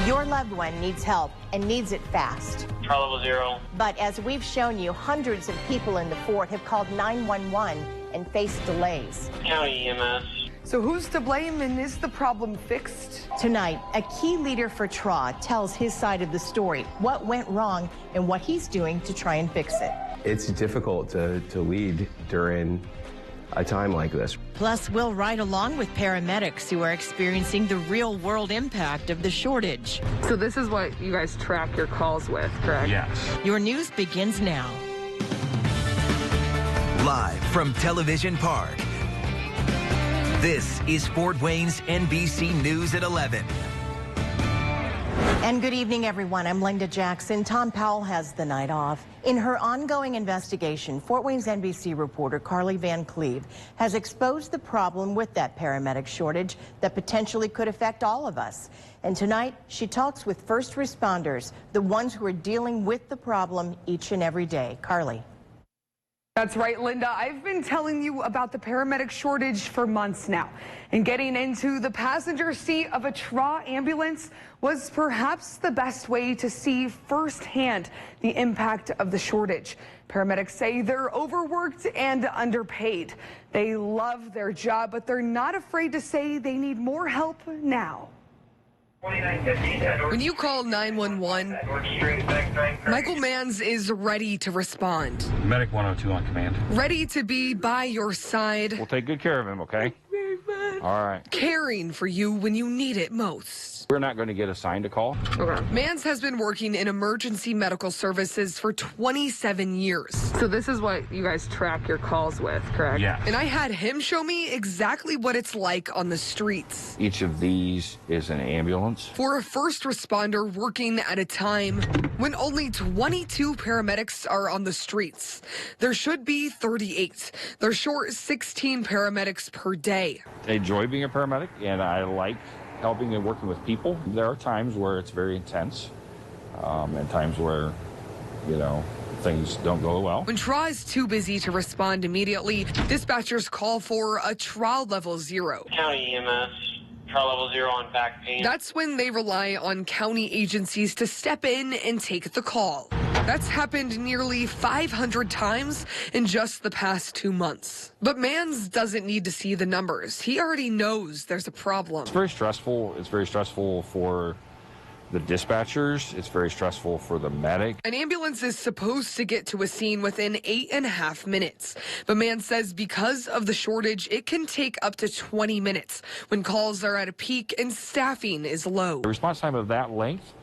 Your loved one needs help and needs it fast. Trial level 0. But as we've shown you, hundreds of people in the fort have called 911 and faced delays. County EMS. So who's to blame, and is the problem fixed? Tonight, a key leader for TRA tells his side of the story, what went wrong and what he's doing to try and fix it. It's difficult to lead during a time like this. Plus, we'll ride along with paramedics who are experiencing the real-world impact of the shortage. So this is what you guys track your calls with, correct? Yes. Your news begins now. Live from Television Park, this is Fort Wayne's NBC News at 11. And good evening, everyone. I'm Linda Jackson. Tom Powell has the night off. In her ongoing investigation, Fort Wayne's NBC reporter Carly Van Cleve has exposed the problem with that paramedic shortage that potentially could affect all of us. And tonight, she talks with first responders, the ones who are dealing with the problem each and every day. Carly. That's right, Linda. I've been telling you about the paramedic shortage for months now. And getting into the passenger seat of a TRA ambulance was perhaps the best way to see firsthand the impact of the shortage. Paramedics say they're overworked and underpaid. They love their job, but they're not afraid to say they need more help now. When you call 911, Michael Manns is ready to respond. Medic 102 on command. Ready to be by your side. We'll take good care of him, okay? All right. Caring for you when you need it most. We're not going to get assigned a call. Okay. Manns has been working in emergency medical services for 27 years. So this is what you guys track your calls with, correct? Yeah. And I had him show me exactly what it's like on the streets. Each of these is an ambulance. For a first responder working at a time when only 22 paramedics are on the streets. There should be 38. They're short 16 paramedics per day. I enjoy being a paramedic, and I like helping and working with people. There are times where it's very intense, and times where, things don't go well. When TRA is too busy to respond immediately, dispatchers call for a trial level 0. County EMS. Trial level 0 on back pain. That's when they rely on county agencies to step in and take the call. That's happened nearly 500 times in just the past 2 months. But Manns doesn't need to see the numbers. He already knows there's a problem. It's very stressful. It's very stressful for the dispatchers. It's very stressful for the medic. An ambulance is supposed to get to a scene within 8.5 minutes. But Manns says because of the shortage, it can take up to 20 minutes when calls are at a peak and staffing is low. The response time of that length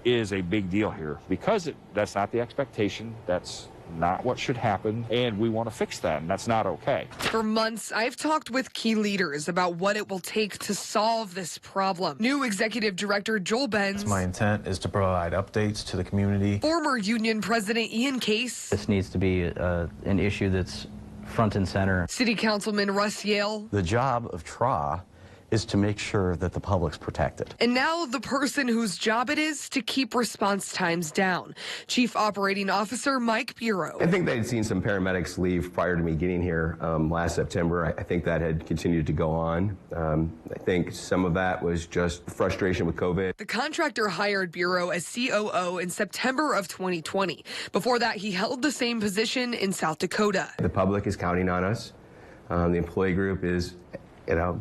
is a big deal here because that's not the expectation. That's not what should happen, and we want to fix that, and that's not okay. For months, I've talked with key leaders about what it will take to solve this problem. New Executive Director Joel Benz. My intent is to provide updates to the community. Former Union President Ian Case. This needs to be an issue that's front and center. City Councilman Russ Yale. The job of TRA is to make sure that the public's protected. And now the person whose job it is to keep response times down. Chief Operating Officer Mike Bureau. I think they'd seen some paramedics leave prior to me getting here last September. I think that had continued to go on. I think some of that was just frustration with COVID. The contractor hired Bureau as COO in September of 2020. Before that, he held the same position in South Dakota. The public is counting on us. The employee group is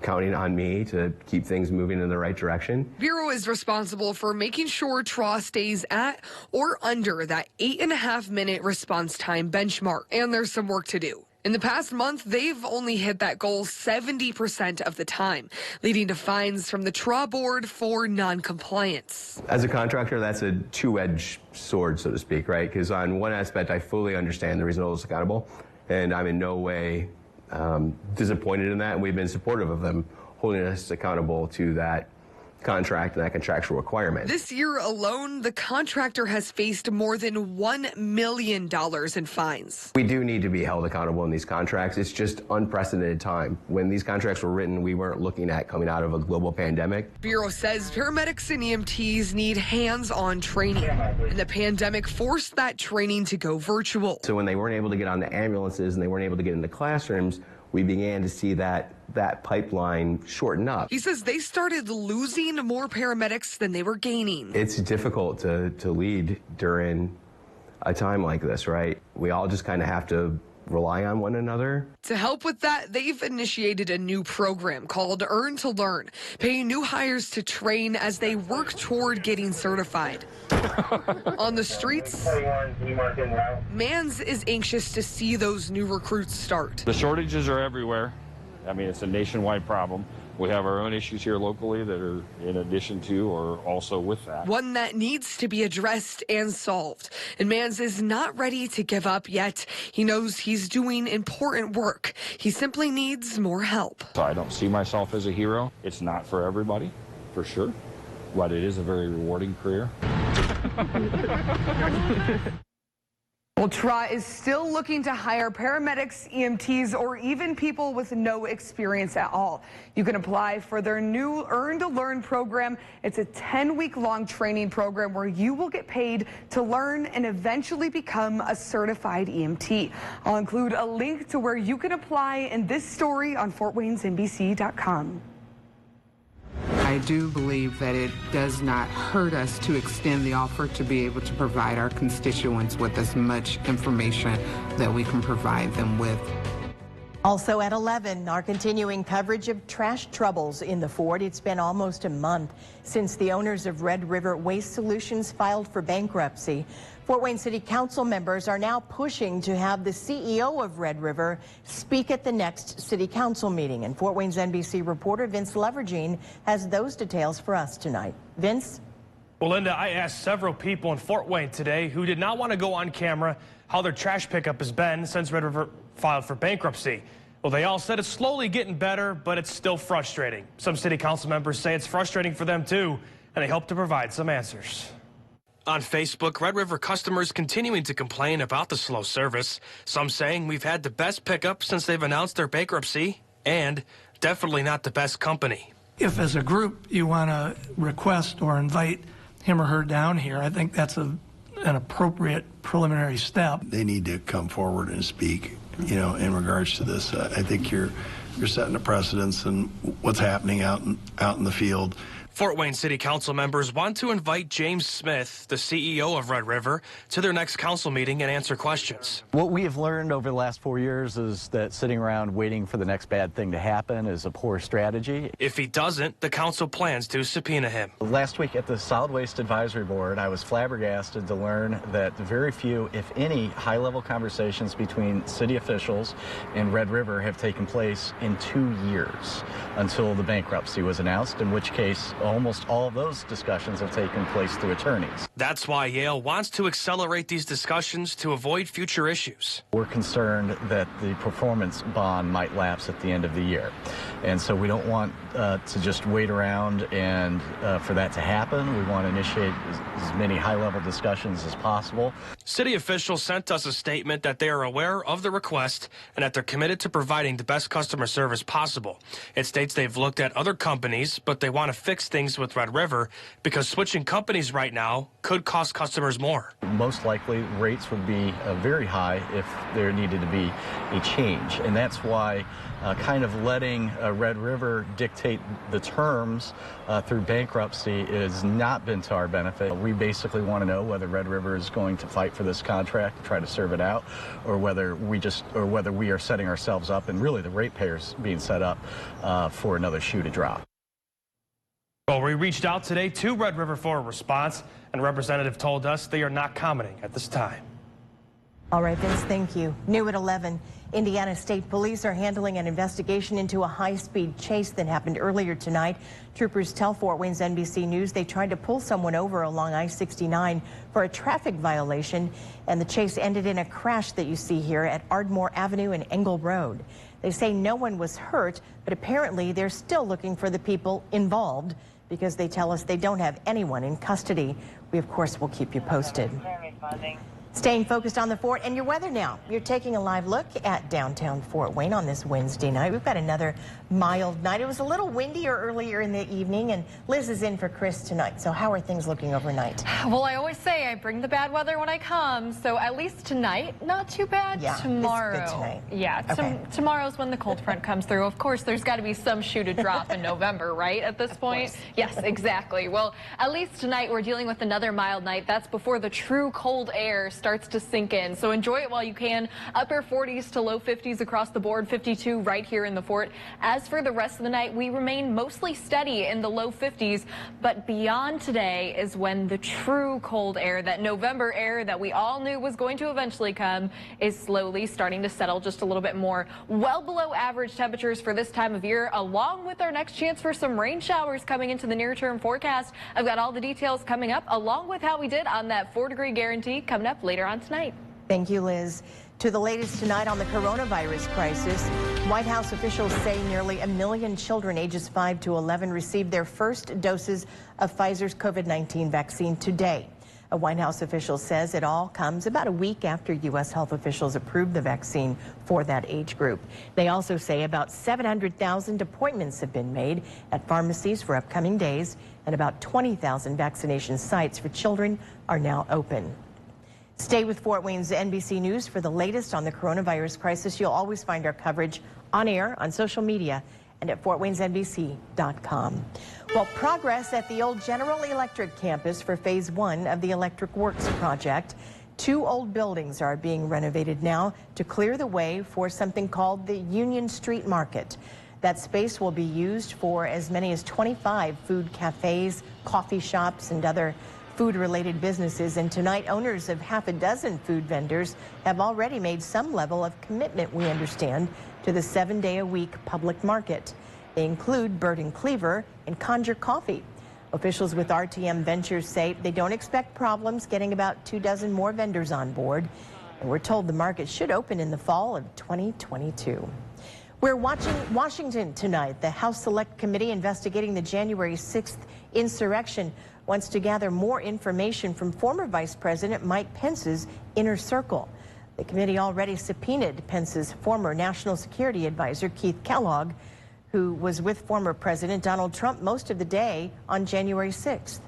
counting on me to keep things moving in the right direction. Bureau is responsible for making sure TRA stays at or under that 8.5-minute response time benchmark. And there's some work to do. In the past month, they've only hit that goal 70% of the time, leading to fines from the TRA board for non-compliance. As a contractor, that's a two-edged sword, so to speak, right? Because on one aspect, I fully understand the reason I was accountable, and I'm in no way disappointed in that, and we've been supportive of them holding us accountable to that contract and that contractual requirement. This year alone, the contractor has faced more than $1 million in fines. We do need to be held accountable in these contracts. It's just unprecedented time. When these contracts were written, we weren't looking at coming out of a global pandemic. Bureau says paramedics and EMTs need hands-on training, and the pandemic forced that training to go virtual. So when they weren't able to get on the ambulances and they weren't able to get into classrooms, we began to see that pipeline shorten up. He says they started losing more paramedics than they were gaining. It's difficult to lead during a time like this, right? We all just kind of have to rely on one another. To help with that, they've initiated a new program called Earn to Learn, paying new hires to train as they work toward getting certified. On the streets, Mans is anxious to see those new recruits start. The shortages are everywhere. I mean, it's a nationwide problem. We have our own issues here locally that are in addition to or also with that. One that needs to be addressed and solved. And Mans is not ready to give up yet. He knows he's doing important work. He simply needs more help. So I don't see myself as a hero. It's not for everybody, for sure, but it is a very rewarding career. Well, TRA is still looking to hire paramedics, EMTs, or even people with no experience at all. You can apply for their new Earn to Learn program. It's a 10-week-long training program where you will get paid to learn and eventually become a certified EMT. I'll include a link to where you can apply in this story on FortWaynesNBC.com. I do believe that it does not hurt us to extend the offer to be able to provide our constituents with as much information that we can provide them with. Also at 11, our continuing coverage of trash troubles in the Fort. It's been almost a month since the owners of Red River Waste Solutions filed for bankruptcy. Fort Wayne City Council members are now pushing to have the CEO of Red River speak at the next City Council meeting. And Fort Wayne's NBC reporter Vince Levergine has those details for us tonight. Vince? Well, Linda, I asked several people in Fort Wayne today who did not want to go on camera how their trash pickup has been since Red River filed for bankruptcy. Well, they all said it's slowly getting better, but it's still frustrating. Some City Council members say it's frustrating for them too, and they hope to provide some answers. On Facebook, Red River customers continuing to complain about the slow service. Some saying we've had the best pickup since they've announced their bankruptcy, and definitely not the best company. If as a group you want to request or invite him or her down here, I think that's an appropriate preliminary step. They need to come forward and speak, you know, in regards to this. I think you're setting a precedence in what's happening out in the field. Fort Wayne City Council members want to invite James Smith, the CEO of Red River, to their next council meeting and answer questions. What we have learned over the last 4 years is that sitting around waiting for the next bad thing to happen is a poor strategy. If he doesn't, the council plans to subpoena him. Last week at the Solid Waste Advisory Board, I was flabbergasted to learn that very few, if any, high-level conversations between city officials and Red River have taken place in 2 years until the bankruptcy was announced, in which case almost all of those discussions have taken place through attorneys. That's why Yale wants to accelerate these discussions to avoid future issues. We're concerned that the performance bond might lapse at the end of the year. And so we don't want to just wait around and for that to happen. We want to initiate as many high-level discussions as possible. City officials sent us a statement that they are aware of the request and that they're committed to providing the best customer service possible. It states they've looked at other companies, but they want to fix things with Red River because switching companies right now could cost customers more. Most likely rates would be very high if there needed to be a change, and that's why kind of letting Red River dictate the terms through bankruptcy has not been to our benefit. We basically want to know whether Red River is going to fight for this contract to try to serve it out, or whether we are setting ourselves up, and really the ratepayers being set up for another shoe to drop. Well, we reached out today to Red River for a response, and a representative told us they are not commenting at this time. All right, Vince, thank you. New at 11, Indiana State Police are handling an investigation into a high-speed chase that happened earlier tonight. Troopers tell Fort Wayne's NBC News they tried to pull someone over along I-69 for a traffic violation, and the chase ended in a crash that you see here at Ardmore Avenue and Engle Road. They say no one was hurt, but apparently they're still looking for the people involved because they tell us they don't have anyone in custody. We, of course, will keep you posted. Staying focused on the fort and your weather now. You're taking a live look at downtown Fort Wayne on this Wednesday night. We've got another mild night. It was a little windier earlier in the evening, and Liz is in for Chris tonight. So how are things looking overnight? Well, I always say I bring the bad weather when I come, so at least tonight, not too bad. Yeah, tomorrow. it's good tonight. Yeah, Okay. Tomorrow's when the cold front comes through. Of course, there's got to be some shoe to drop in November, right, at this point? Yes, exactly. Well, at least tonight we're dealing with another mild night. That's before the true cold air starts to sink in. So enjoy it while you can. Upper 40s to low 50s across the board, 52 right here in the fort. As for the rest of the night, we remain mostly steady in the low 50s, but beyond today is when the true cold air, that November air that we all knew was going to eventually come, is slowly starting to settle just a little bit more. Well below average temperatures for this time of year, along with our next chance for some rain showers coming into the near-term forecast. I've got all the details coming up, along with how we did on that 4-degree guarantee coming up later on tonight. Thank you, Liz. To the latest tonight on the coronavirus crisis, White House officials say nearly 1 million children ages 5 to 11 received their first doses of Pfizer's COVID-19 vaccine today. A White House official says it all comes about a week after U.S. health officials approved the vaccine for that age group. They also say about 700,000 appointments have been made at pharmacies for upcoming days, and about 20,000 vaccination sites for children are now open. Stay with Fort Wayne's NBC News for the latest on the coronavirus crisis. You'll always find our coverage on air, on social media, and at fortwaynesnbc.com. Well, progress at the old General Electric campus for Phase 1 of the Electric Works project. 2 old buildings are being renovated now to clear the way for something called the Union Street Market. That space will be used for as many as 25 food cafes, coffee shops, and other food-related businesses. And tonight, owners of half a dozen food vendors have already made some level of commitment, we understand, to the 7-day-a-week public market. They include Bird and Cleaver and Conjure Coffee. Officials with RTM Ventures say they don't expect problems getting about 24 more vendors on board. And we're told the market should open in the fall of 2022. We're watching Washington tonight. The House Select Committee investigating the January 6th insurrection wants to gather more information from former Vice President Mike Pence's inner circle. The committee already subpoenaed Pence's former National Security Advisor, Keith Kellogg, who was with former President Donald Trump most of the day on January 6th.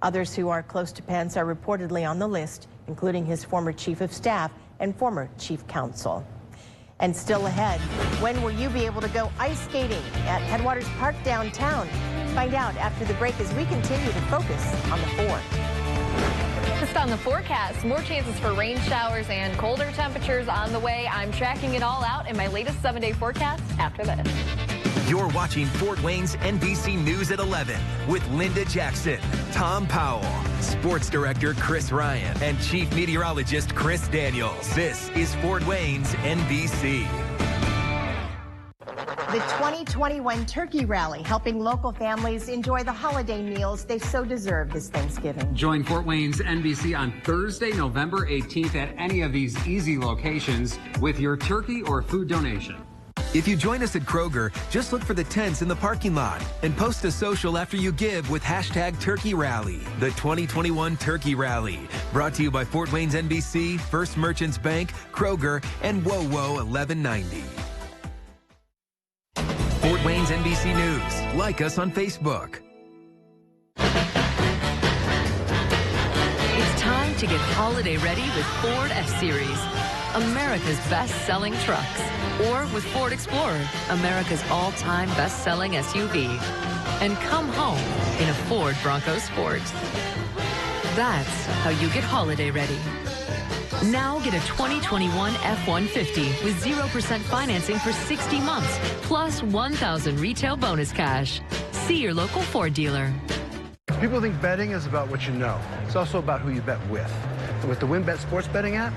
Others who are close to Pence are reportedly on the list, including his former chief of staff and former chief counsel. And still ahead, when will you be able to go ice skating at Headwaters Park downtown? Find out after the break as we continue to focus on the fort. Just on the forecast, more chances for rain showers and colder temperatures on the way. I'm tracking it all out in my latest 7-day forecast after this. You're watching Fort Wayne's NBC News at 11 with Linda Jackson, Tom Powell, Sports Director Chris Ryan, and Chief Meteorologist Chris Daniels. This is Fort Wayne's NBC. The 2021 Turkey Rally, helping local families enjoy the holiday meals they so deserve this Thanksgiving. Join Fort Wayne's NBC on Thursday, November 18th at any of these easy locations with your turkey or food donation. If you join us at Kroger, just look for the tents in the parking lot and post a social after you give with #TurkeyRally. The 2021 Turkey Rally, brought to you by Fort Wayne's NBC, First Merchants Bank, Kroger, and WoWo 1190. Fort Wayne's NBC News. Like us on Facebook. It's time to get holiday ready with Ford F-Series, America's best-selling trucks. Or with Ford Explorer, America's all-time best-selling SUV. And come home in a Ford Bronco Sport. That's how you get holiday ready. Now get a 2021 F-150 with 0% financing for 60 months, plus $1,000 retail bonus cash. See your local Ford dealer. People think betting is about what you know. It's also about who you bet with. And with the WynnBET sports betting app,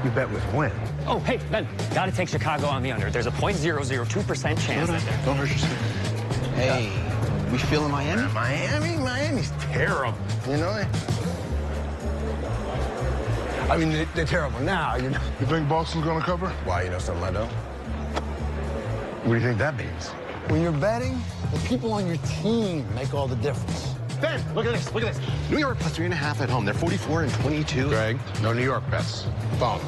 you bet with Wynn. Oh, hey, Ben, gotta take Chicago on the under. There's a 0.002% chance. Don't hurt yourself. Hey, we feeling Miami? Miami's terrible. You know? I mean, they're terrible now, you know. You think Boston's gonna cover? Why, you know something I don't? What do you think that means? When you're betting, the people on your team make all the difference. Ben, look at this. Look at this. New York plus 3.5 at home. They're 44 and 22. Greg, no New York bets. Phone.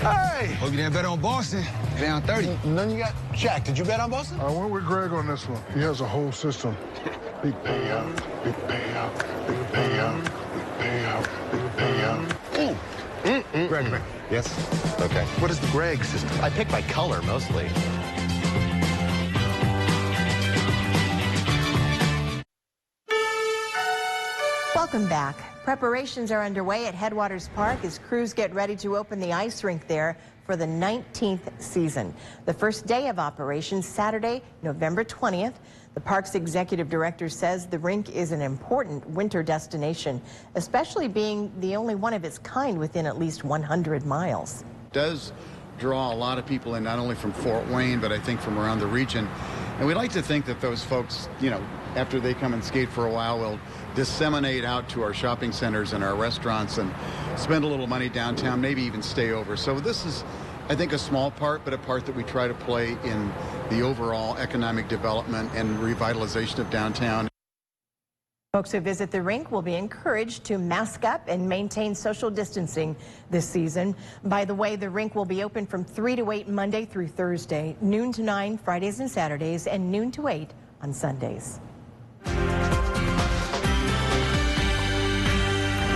Hey! Hope you didn't bet on Boston. Down 30. None you got. Jack, did you bet on Boston? I went with Greg on this one. He has a whole system. Big payout, big payout, big payout, big payout, big payout. Greg. Yes? Okay. What is the Greg system? I pick by color, mostly. Welcome back. Preparations are underway at Headwaters Park as crews get ready to open the ice rink there for the 19th season. The first day of operations, Saturday, November 20th. The park's executive director says the rink is an important winter destination, especially being the only one of its kind within at least 100 miles. It does draw a lot of people in, not only from Fort Wayne, but I think from around the region. And we like to think that those folks, you know, after they come and skate for a while, will disseminate out to our shopping centers and our restaurants and spend a little money downtown, maybe even stay over. So this is, I think, a small part, but a part that we try to play in the overall economic development and revitalization of downtown. Folks who visit the rink will be encouraged to mask up and maintain social distancing this season. By the way, the rink will be open from 3 to 8 Monday through Thursday, noon to 9 Fridays and Saturdays, and noon to 8 on Sundays.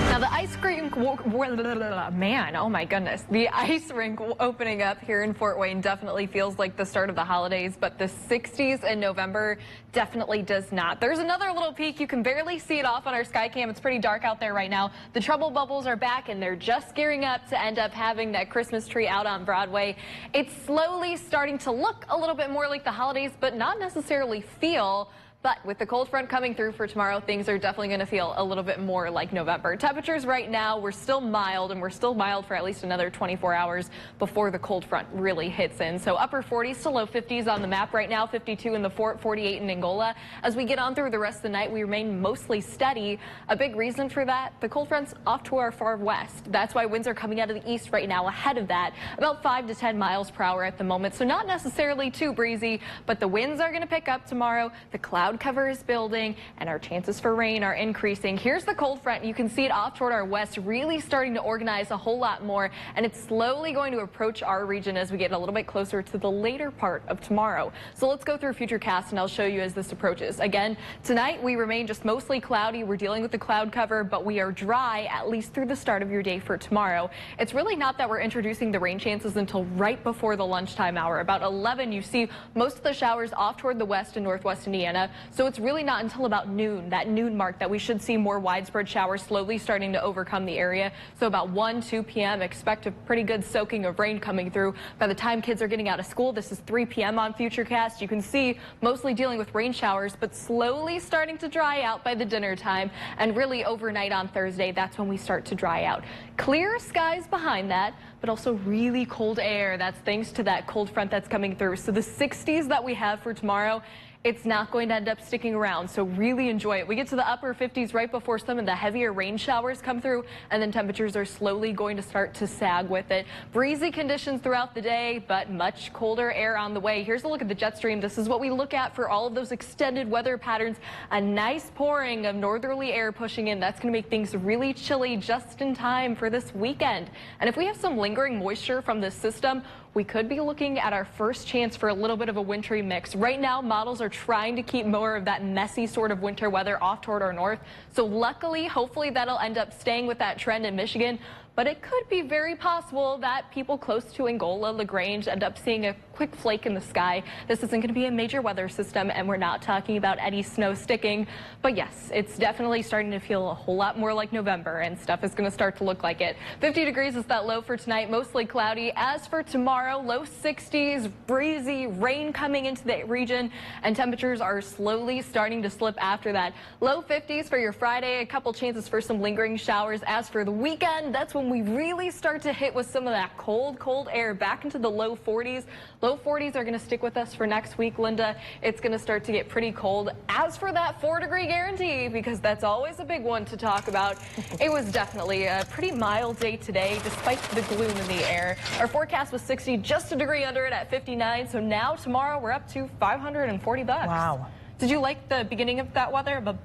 Now the ice rink, man, oh my goodness. The ice rink opening up here in Fort Wayne definitely feels like the start of the holidays, but the 60s in November definitely does not. There's another little peek. You can barely see it off on our sky cam. It's pretty dark out there right now. The trouble bubbles are back and they're just gearing up to end up having that Christmas tree out on Broadway. It's slowly starting to look a little bit more like the holidays, but not necessarily feel. But with the cold front coming through for tomorrow, things are definitely going to feel a little bit more like November. Temperatures right now, we're still mild, and we're still mild for at least another 24 hours before the cold front really hits in. So upper 40s to low 50s on the map right now, 52 in the Fort, 48 in Angola. As we get on through the rest of the night, we remain mostly steady. A big reason for that, the cold front's off to our far west. That's why winds are coming out of the east right now ahead of that, about 5 to 10 miles per hour at the moment. So not necessarily too breezy, but the winds are going to pick up tomorrow. The cloud cover is building and our chances for rain are increasing. Here's the cold front. You can see it off toward our west, really starting to organize a whole lot more, and it's slowly going to approach our region as we get a little bit closer to the later part of tomorrow. So let's go through futurecast and I'll show you as this approaches. Again, tonight we remain just mostly cloudy. We're dealing with the cloud cover, but we are dry at least through the start of your day for tomorrow. It's really not that we're introducing the rain chances until right before the lunchtime hour. About 11, you see most of the showers off toward the west and northwest Indiana. So it's really not until about noon, that noon mark, that we should see more widespread showers slowly starting to overcome the area. So about 1, 2 p.m., expect a pretty good soaking of rain coming through. By the time kids are getting out of school, this is 3 p.m. on Futurecast. You can see mostly dealing with rain showers, but slowly starting to dry out by the dinner time. And really overnight on Thursday, that's when we start to dry out. Clear skies behind that, but also really cold air. That's thanks to that cold front that's coming through. So the 60s that we have for tomorrow, it's not going to end up sticking around, so really enjoy it. We get to the upper 50s right before some of the heavier rain showers come through, and then temperatures are slowly going to start to sag with it. Breezy conditions throughout the day, but much colder air on the way. Here's a look at the jet stream. This is what we look at for all of those extended weather patterns. A nice pouring of northerly air pushing in. That's going to make things really chilly just in time for this weekend. And if we have some lingering moisture from this system, we could be looking at our first chance for a little bit of a wintry mix. Right now, models are trying to keep more of that messy sort of winter weather off toward our north. So luckily, hopefully that'll end up staying with that trend in Michigan. But it could be very possible that people close to Angola, LaGrange end up seeing a quick flake in the sky. This isn't going to be a major weather system, and we're not talking about any snow sticking. But yes, it's definitely starting to feel a whole lot more like November, and stuff is going to start to look like it. 50 degrees is that low for tonight, mostly cloudy. As for tomorrow, low 60s, breezy, rain coming into the region, and temperatures are slowly starting to slip after that. Low 50s for your Friday, a couple chances for some lingering showers. As for the weekend, that's when we really start to hit with some of that cold air back into the low 40s. Low 40s are going to stick with us for next week, Linda. It's going to start to get pretty cold. As for that 4-degree guarantee, because that's always a big one to talk about, it was definitely a pretty mild day today, despite the gloom in the air. Our forecast was 60, just a degree under it at 59. So now tomorrow we're up to $540. Wow. Did you like the beginning of that weather? I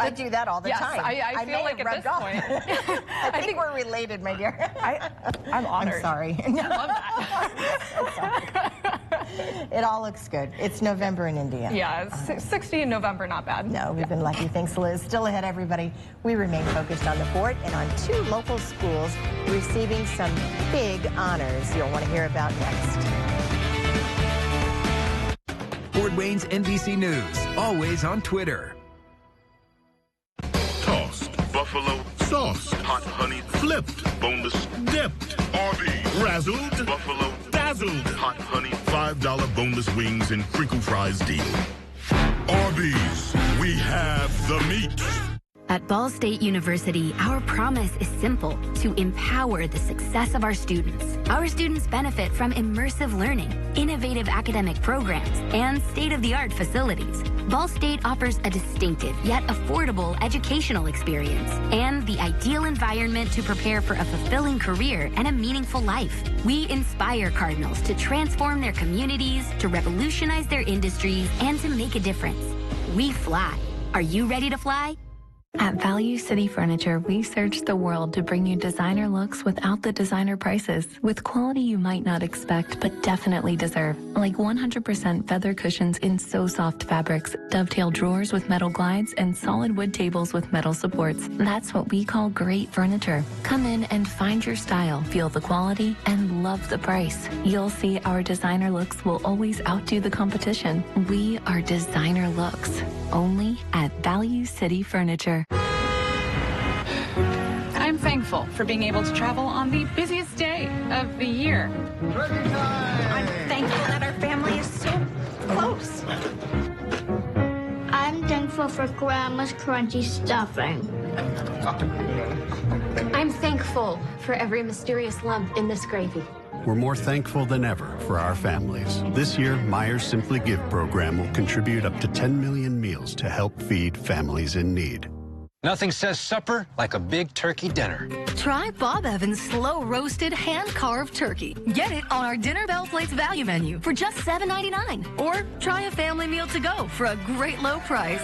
do that all the time. I feel like at this point. I think we're related, my dear. I'm honored. I'm sorry. I love that. It all looks good. It's November in India. Yeah, 60 in November, not bad. No, we've been lucky. Thanks, Liz. Still ahead, everybody. We remain focused on the fort and on 2 local schools receiving some big honors you'll want to hear about next. Fort Wayne's NBC News, always on Twitter. Tossed, buffalo sauce, hot honey flipped, boneless dipped, Arby's, razzled, buffalo dazzled, hot honey $5 boneless wings and crinkle fries deal. Arby's, we have the meat. At Ball State University, our promise is simple: to empower the success of our students. Our students benefit from immersive learning, innovative academic programs, and state-of-the-art facilities. Ball State offers a distinctive yet affordable educational experience and the ideal environment to prepare for a fulfilling career and a meaningful life. We inspire Cardinals to transform their communities, to revolutionize their industries, and to make a difference. We fly. Are you ready to fly? At Value City Furniture, we searched the world to bring you designer looks without the designer prices, with quality you might not expect but definitely deserve, like 100% feather cushions in So Soft fabrics, dovetail drawers with metal glides, and solid wood tables with metal supports. That's what we call great furniture. Come in and find your style, feel the quality, and love the price. You'll see our designer looks will always outdo the competition. We are designer looks, only at Value City Furniture. I'm thankful for being able to travel on the busiest day of the year. I'm thankful that our family is so close. I'm thankful for Grandma's crunchy stuffing. I'm thankful for every mysterious lump in this gravy. We're more thankful than ever for our families. This year, Myers Simply Give program will contribute up to 10 million meals to help feed families in need. Nothing says supper like a big turkey dinner. Try Bob Evans slow-roasted, hand-carved turkey. Get it on our Dinner Bell Plates value menu for just $7.99. Or try a family meal to go for a great low price.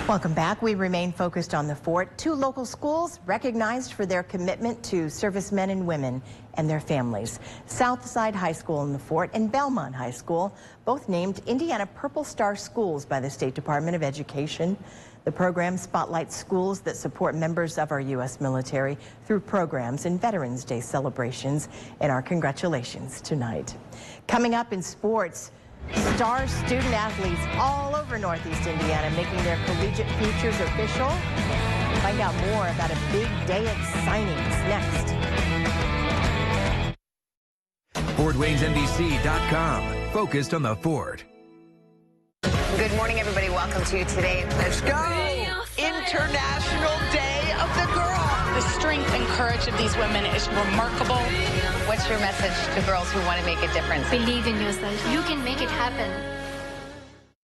Welcome back. We remain focused on the fort. 2 local schools recognized for their commitment to servicemen and women and their families. Southside High School in the fort and Belmont High School, both named Indiana Purple Star schools by the State Department of Education. The program spotlights schools that support members of our U.S. military through programs and Veterans Day celebrations. And our congratulations tonight. Coming up in sports, star student athletes all over Northeast Indiana making their collegiate futures official. Find out more about a big day of signings next. FortWaynesNBC.com. Focused on the fort. Good morning, everybody. Welcome to today. Let's go. International Day of the Girl. The strength and courage of these women is remarkable. What's your message to girls who want to make a difference? Believe in yourself. You can make it happen.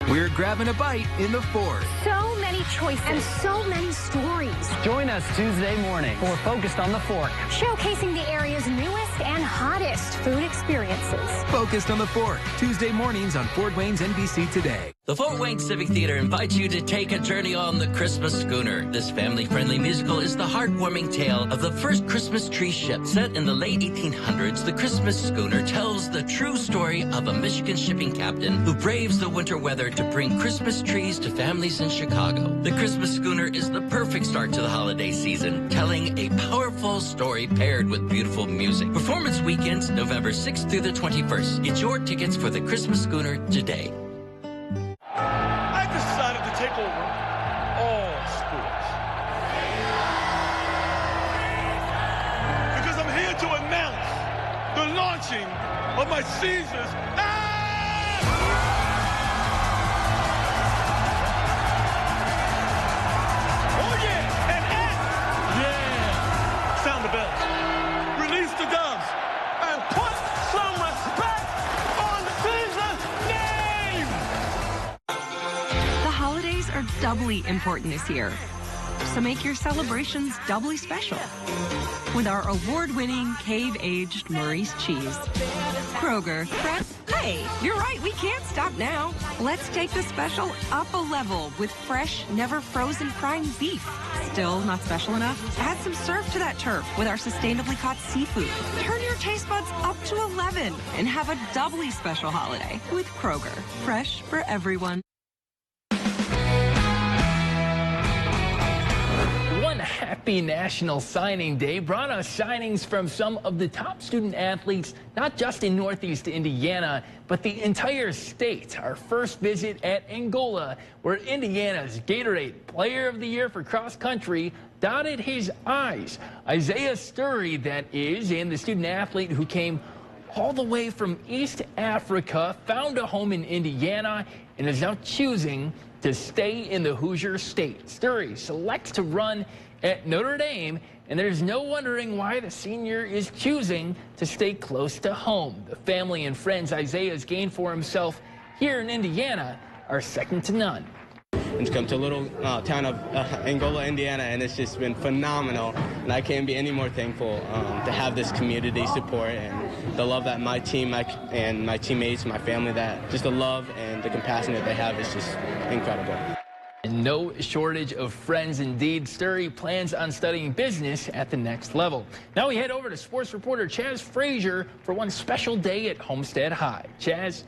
We're grabbing a bite in the fort. So many choices and so many stories. Join us Tuesday morning for Focused on the Fork, Showcasing the area's newest and hottest food experiences. Focused on the Fork, Tuesday mornings on Fort Wayne's NBC Today. The Fort Wayne Civic Theater invites you to take a journey on the Christmas Schooner. This family-friendly musical is the heartwarming tale of the first Christmas tree ship. Set in the late 1800s, the Christmas Schooner tells the true story of a Michigan shipping captain who braves the winter weather to bring Christmas trees to families in Chicago. The Christmas Schooner is the perfect start to the holiday season, telling a powerful story paired with beautiful music. Performance weekends, November 6th through the 21st. Get your tickets for the Christmas Schooner today. I decided to take over all sports because I'm here to announce the launching of my Caesars. Oh yeah, and yeah, sound the bells, release the doves, and put some respect on Caesar's name. The holidays are doubly important this year, so make your celebrations doubly special with our award-winning cave-aged Maurice cheese. Kroger. Hi, Hey, you're right. We can't stop now. Let's take the special up a level with fresh, never frozen prime beef. Still not special enough? Add some surf to that turf with our sustainably caught seafood. Turn your taste buds up to 11 and have a doubly special holiday with Kroger. Fresh for everyone. One happy National Signing Day brought us signings from some of the top student athletes, not just in Northeast Indiana, but the entire state. Our first visit at Angola, where Indiana's Gatorade Player of the Year for cross country dotted his I's. Isaiah Sturry, that is, and the student athlete who came all the way from East Africa, found a home in Indiana, and is now choosing to stay in the Hoosier State. Sturry selects to run at Notre Dame, and there's no wondering why the senior is choosing to stay close to home. The family and friends Isaiah's gained for himself here in Indiana are second to none. Just come to a little town of Angola, Indiana, and it's just been phenomenal. And I can't be any more thankful to have this community support and the love that my team and my teammates, my family, that just the love and the compassion that they have is just incredible. And no shortage of friends indeed. Sturry plans on studying business at the next level. Now we head over to sports reporter Chaz Frazier for one special day at Homestead High. Chaz?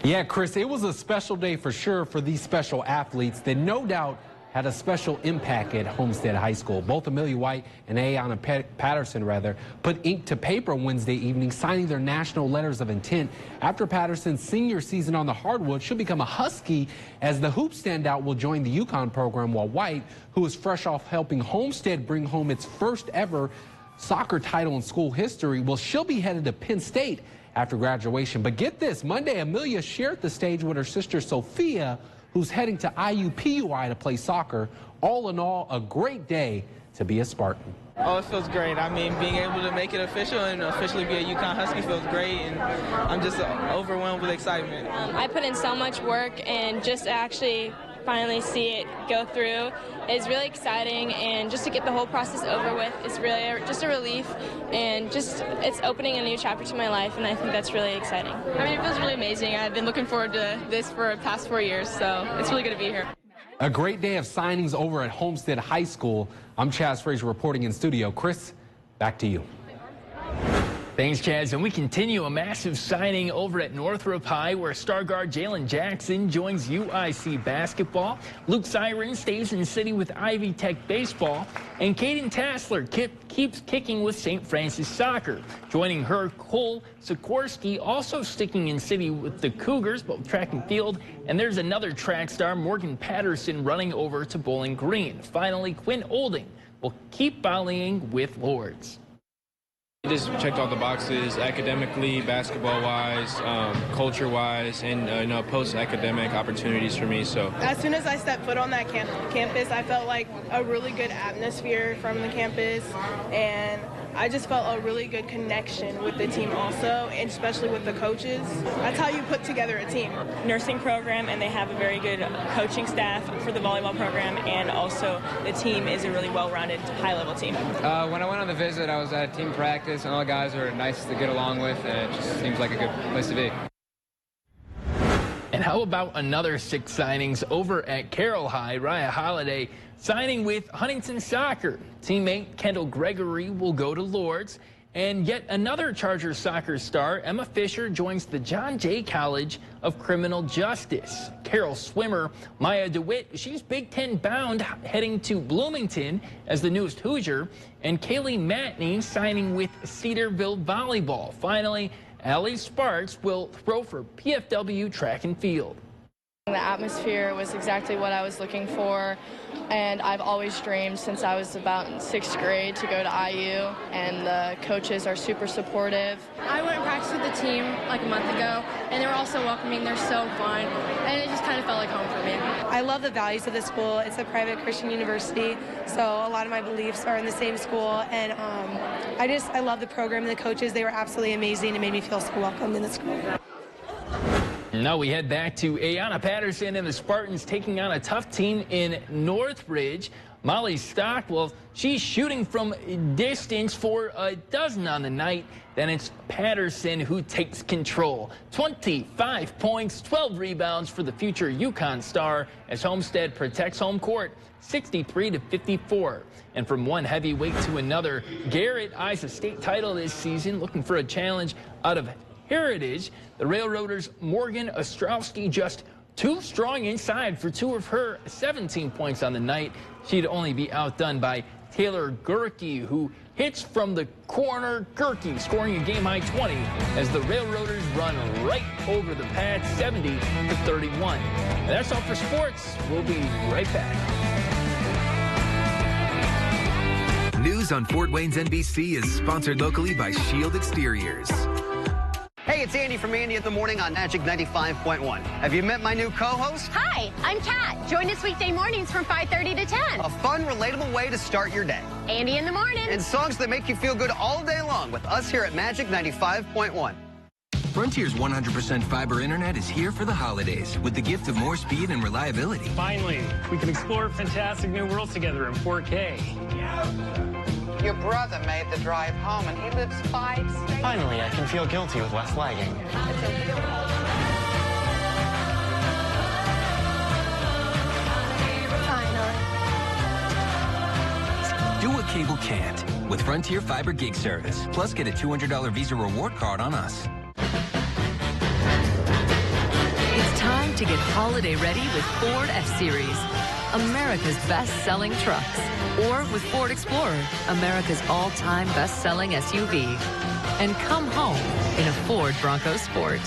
Yeah, Chris, it was a special day for sure for these special athletes that no doubt had a special impact at Homestead High School. Both Amelia White and Ayanna Patterson, put ink to paper Wednesday evening, signing their national letters of intent. After Patterson's senior season on the hardwood, she'll become a Husky as the hoop standout will join the UConn program, while White, who is fresh off helping Homestead bring home its first ever soccer title in school history, well, she'll be headed to Penn State after graduation. But get this, Monday, Amelia shared the stage with her sister Sophia, who's heading to IUPUI to play soccer. All in all, a great day to be a Spartan. Oh, it feels great. I mean, being able to make it official and officially be a UConn Husky feels great, and I'm just overwhelmed with excitement. I put in so much work, and just to actually finally see it go through is really exciting, and just to get the whole process over with is really just a relief, and just it's opening a new chapter to my life, and I think that's really exciting. I mean, it feels really amazing. I've been looking forward to this for the past 4 years, so it's really good to be here. A great day of signings over at Homestead High School. I'm Chaz Frazier reporting in studio. Chris, back to you. Thanks, Chaz. And we continue a massive signing over at Northrop High, where star guard Jalen Jackson joins UIC basketball. Luke Siren stays in the city with Ivy Tech baseball. And Caden Tassler keeps kicking with St. Francis soccer. Joining her, Cole Sikorsky, also sticking in city with the Cougars, both track and field. And there's another track star, Morgan Patterson, running over to Bowling Green. Finally, Quinn Olding will keep volleying with Lords. Just checked all the boxes academically, basketball-wise, culture-wise, and post-academic opportunities for me. So as soon as I stepped foot on that campus, I felt like a really good atmosphere from the campus, and I just felt a really good connection with the team also, and especially with the coaches. That's how you put together a team. Nursing program, and they have a very good coaching staff for the volleyball program, and also the team is a really well-rounded, high-level team. When I went on the visit, I was at team practice, and all the guys were nice to get along with, and it just seems like a good place to be. And how about another 6 signings over at Carroll High? Raya Holiday signing with Huntington Soccer. Teammate Kendall Gregory will go to Lords. And yet another Charger soccer star, Emma Fisher, joins the John Jay College of Criminal Justice. Carroll swimmer Maya DeWitt, she's Big Ten bound, heading to Bloomington as the newest Hoosier. And Kaylee Matney signing with Cedarville Volleyball. Finally, Allie Sparks will throw for PFW track and field. The atmosphere was exactly what I was looking for, and I've always dreamed since I was about in 6th grade to go to IU, and the coaches are super supportive. I went and practiced with the team like a month ago, and they were all so welcoming. They're so fun, and it just kind of felt like home for me. I love the values of the school. It's a private Christian university, so a lot of my beliefs are in the same school, and I love the program and the coaches. They were absolutely amazing and made me feel so welcome in the school. Now we head back to Ayanna Patterson and the Spartans taking on a tough team in Northridge. Molly Stock, well, she's shooting from distance for a dozen on the night. Then it's Patterson who takes control. 25 points, 12 rebounds for the future UConn star as Homestead protects home court, 63-54. And from one heavyweight to another, Garrett eyes a state title this season, looking for a challenge out of Heritage. The Railroaders' Morgan Ostrowski just too strong inside for 2 of her 17 points on the night. She'd only be outdone by Taylor Gerke, who hits from the corner. Gerke scoring a game-high 20 as the Railroaders run right over the pad, 70-31. And that's all for sports. We'll be right back. News on Fort Wayne's NBC is sponsored locally by Shield Exteriors. Hey, it's Andy from Andy at the Morning on Magic 95.1. Have you met my new co-host? Hi, I'm Kat. Join us weekday mornings from 5:30 to 10. A fun, relatable way to start your day. Andy in the Morning. And songs that make you feel good all day long with us here at Magic 95.1. Frontier's 100% fiber internet is here for the holidays with the gift of more speed and reliability. Finally, we can explore fantastic new worlds together in 4K. Your brother made the drive home, and he lives 5 states. Finally, I can feel guilty with less lagging. Do what cable can't with Frontier Fiber Gig Service. Plus, get a $200 Visa reward card on us. It's time to get holiday ready with Ford F-Series, America's best-selling trucks. Or with Ford Explorer, America's all-time best-selling SUV. And come home in a Ford Bronco Sport.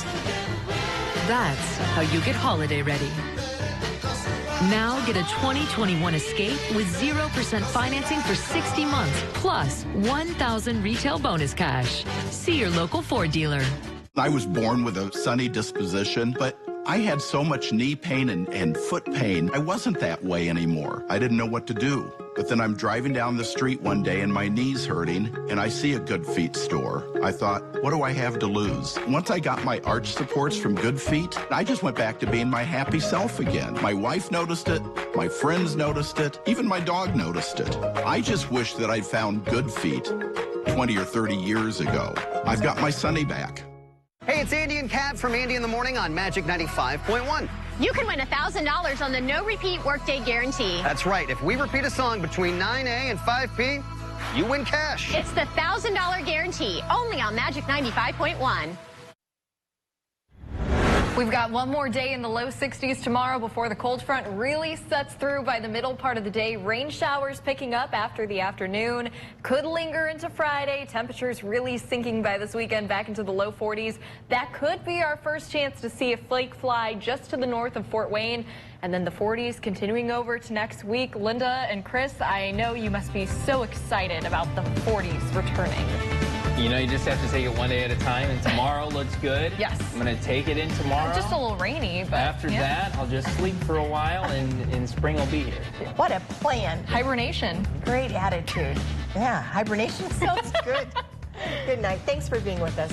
That's how you get holiday ready. Now get a 2021 Escape with 0% financing for 60 months, plus 1,000 retail bonus cash. See your local Ford dealer. I was born with a sunny disposition, but I had so much knee pain and foot pain. I wasn't that way anymore. I didn't know what to do. But then I'm driving down the street one day and my knee's hurting, and I see a Good Feet store. I thought, what do I have to lose? Once I got my arch supports from Good Feet, I just went back to being my happy self again. My wife noticed it, my friends noticed it, even my dog noticed it. I just wish that I'd found Good Feet 20 or 30 years ago. I've got my Sonny back. Hey, it's Andy and Kat from Andy in the Morning on Magic 95.1. You can win $1,000 on the No Repeat Workday Guarantee. That's right. If we repeat a song between 9 a and 5 p, you win cash. It's the $1,000 guarantee, only on Magic 95.1. We've got one more day in the low 60s tomorrow before the cold front really sets through by the middle part of the day. Rain showers picking up after the afternoon. Could linger into Friday. Temperatures really sinking by this weekend back into the low 40s. That could be our first chance to see a flake fly just to the north of Fort Wayne. And then the 40s continuing over to next week. Linda and Chris, I know you must be so excited about the 40s returning. You know, you just have to take it one day at a time, and tomorrow looks good. Yes. I'm going to take it in tomorrow. Just a little rainy, but after that, I'll just sleep for a while, and spring will be here. What a plan. Hibernation. Great attitude. Yeah, hibernation sounds good. Good night. Thanks for being with us.